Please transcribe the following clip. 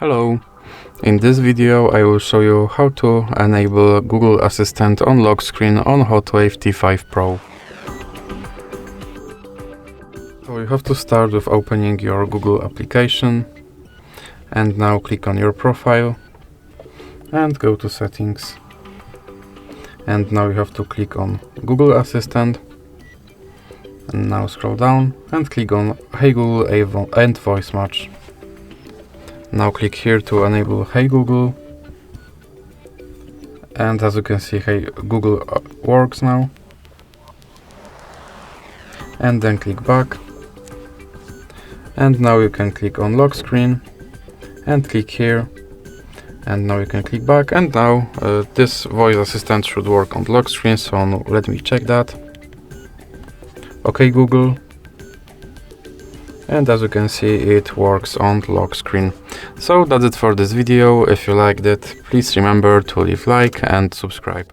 Hello! In this video I will show you how to enable Google Assistant on lock screen on HOTWAV T5 Pro. So you have to start with opening your Google application and now click on your profile and go to settings. And now you have to click on Google Assistant and now scroll down and click on Hey Google and Voice Match. Now click here to enable Hey Google, and as you can see, Hey Google works now. And then click back, and now you can click on lock screen and click here, and now you can click back, and now this voice assistant should work on lock screen. So now let me check that. Okay Google, and as you can see, it works on lock screen. So that's it for this video. If you liked it, please remember to leave like and subscribe.